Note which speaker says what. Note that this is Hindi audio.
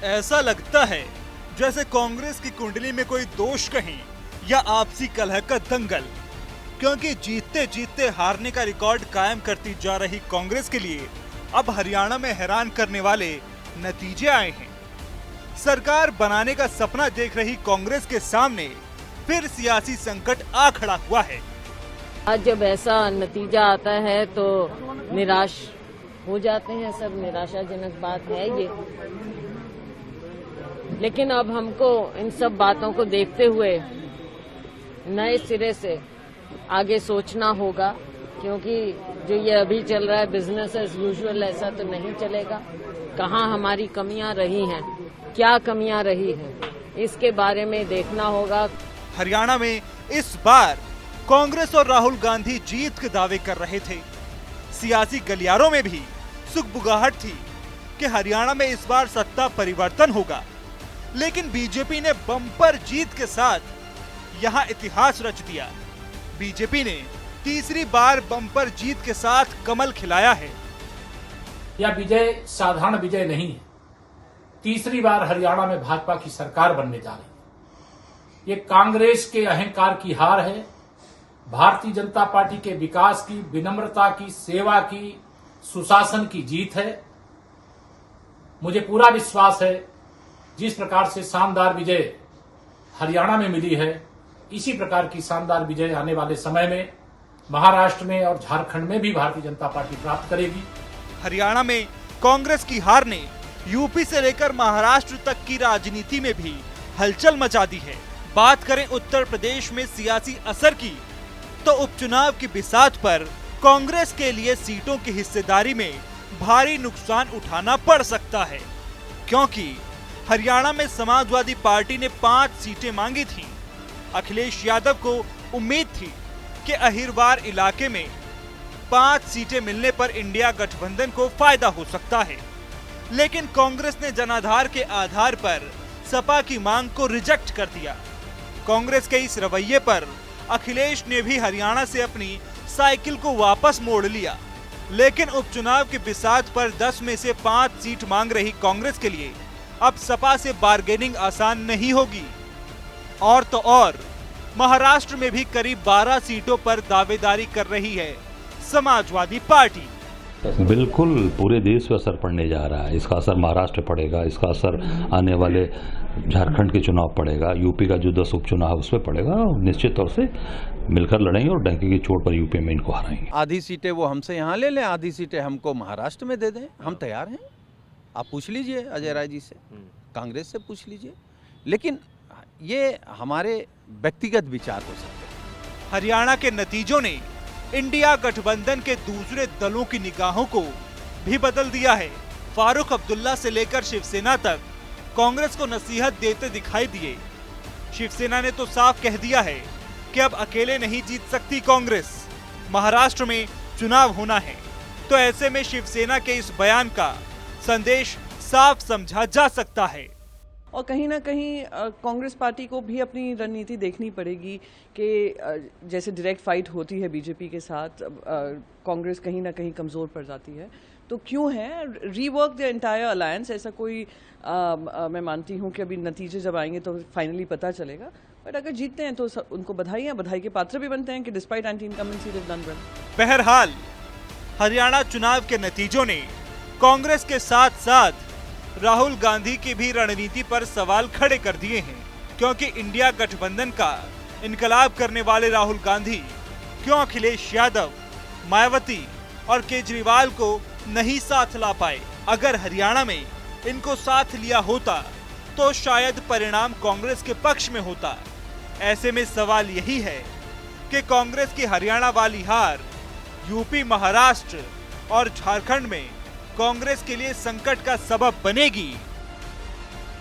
Speaker 1: ऐसा लगता है जैसे कांग्रेस की कुंडली में कोई दोष कहीं या आपसी कलह का दंगल, क्योंकि जीतते जीतते हारने का रिकॉर्ड कायम करती जा रही कांग्रेस के लिए अब हरियाणा में हैरान करने वाले नतीजे आए हैं। सरकार बनाने का सपना देख रही कांग्रेस के सामने फिर सियासी संकट आ खड़ा हुआ है।
Speaker 2: आज जब ऐसा नतीजा आता है तो निराश हो जाते हैं सब, निराशाजनक बात है ये। लेकिन अब हमको इन सब बातों को देखते हुए नए सिरे से आगे सोचना होगा, क्योंकि जो ये अभी चल रहा है बिजनेस एज यूजुअल ऐसा तो नहीं चलेगा। कहाँ हमारी कमियां रही हैं, क्या कमियां रही हैं, इसके बारे में देखना होगा।
Speaker 1: हरियाणा में इस बार कांग्रेस और राहुल गांधी जीत के दावे कर रहे थे। सियासी गलियारों में भी सुगबुगाहट थी कि हरियाणा में इस बार सत्ता परिवर्तन होगा, लेकिन बीजेपी ने बम्पर जीत के साथ यहां इतिहास रच दिया। बीजेपी ने तीसरी बार बम्पर जीत के साथ कमल खिलाया है।
Speaker 3: यह विजय साधारण विजय नहीं है। तीसरी बार हरियाणा में भाजपा की सरकार बनने जा रही है। ये कांग्रेस के अहंकार की हार है, भारतीय जनता पार्टी के विकास की, विनम्रता की, सेवा की, सुशासन की जीत है। मुझे पूरा विश्वास है जिस प्रकार से शानदार विजय हरियाणा में मिली है, इसी प्रकार की शानदार विजय आने वाले समय में महाराष्ट्र में और झारखंड में भी भारतीय जनता पार्टी प्राप्त करेगी।
Speaker 1: हरियाणा में कांग्रेस की हार ने यूपी से लेकर महाराष्ट्र तक की राजनीति में भी हलचल मचा दी है। बात करें उत्तर प्रदेश में सियासी असर की, तो उपचुनाव की बिसात पर कांग्रेस के लिए सीटों की हिस्सेदारी में भारी नुकसान उठाना पड़ सकता है, क्योंकि हरियाणा में समाजवादी पार्टी ने 5 सीटें मांगी थीं। अखिलेश यादव को उम्मीद थी कि अहिरवार इलाके में 5 सीटें मिलने पर इंडिया गठबंधन को फायदा हो सकता है, लेकिन कांग्रेस ने जनाधार के आधार पर सपा की मांग को रिजेक्ट कर दिया। कांग्रेस के इस रवैये पर अखिलेश ने भी हरियाणा से अपनी साइकिल को वापस मोड़ लिया, लेकिन उपचुनाव की बिसात पर 10 में से 5 सीट मांग रही कांग्रेस के लिए अब सपा से बार्गेनिंग आसान नहीं होगी। और तो और महाराष्ट्र में भी करीब 12 सीटों पर दावेदारी कर रही है समाजवादी पार्टी।
Speaker 4: बिल्कुल पूरे देश पे असर पड़ने जा रहा है। इसका असर महाराष्ट्र पड़ेगा, इसका असर आने वाले झारखंड के चुनाव पड़ेगा, यूपी का जो 10 उपचुनाव उसमें पड़ेगा। निश्चित तौर से मिलकर लड़ेंगे और डंके की चोट पर यूपी में इनको हराएंगे।
Speaker 5: आधी सीटें वो हमसे यहाँ ले लें, आधी सीटें हमको महाराष्ट्र में दे दें, हम तैयार हैं। आप पूछ लीजिए अजय राय जी से, कांग्रेस से पूछ लीजिए, लेकिन ये हमारे व्यक्तिगत विचार हो सकते हैं।
Speaker 1: हरियाणा के नतीजों ने इंडिया गठबंधन के दूसरे दलों की निगाहों को भी बदल दिया है। फारूक अब्दुल्ला से लेकर शिवसेना तक कांग्रेस को नसीहत देते दिखाई दिए। शिवसेना ने तो साफ कह दिया है कि अब अकेले नहीं जीत सकती कांग्रेस, महाराष्ट्र में चुनाव होना है। तो ऐसे में शिवसेना के इस बयान का संदेश साफ समझा जा सकता है।
Speaker 6: और कहीं ना कहीं कांग्रेस पार्टी को भी अपनी रणनीति देखनी पड़ेगी कि जैसे डायरेक्ट फाइट होती है बीजेपी के साथ, कांग्रेस कहीं ना कहीं कमज़ोर पड़ जाती है। तो क्यों है रीवर्क द एंटायर अलायंस, ऐसा कोई मैं मानती हूँ कि अभी नतीजे जब आएंगे तो फाइनली पता चलेगा। बट अगर जीतते हैं तो उनको बधाई के पात्र भी बनते हैं कि डिस्पाइट एंटी इनकम्बेंसी दे डन वेल।
Speaker 1: बहरहाल हरियाणा चुनाव के नतीजों ने कांग्रेस के साथ साथ राहुल गांधी की भी रणनीति पर सवाल खड़े कर दिए हैं, क्योंकि इंडिया गठबंधन का इनकलाब करने वाले राहुल गांधी क्यों अखिलेश यादव, मायावती और केजरीवाल को नहीं साथ ला पाए। अगर हरियाणा में इनको साथ लिया होता तो शायद परिणाम कांग्रेस के पक्ष में होता। ऐसे में सवाल यही है कि कांग्रेस की हरियाणा वाली हार यूपी, महाराष्ट्र और झारखंड में कांग्रेस के लिए संकट का सबब बनेगी।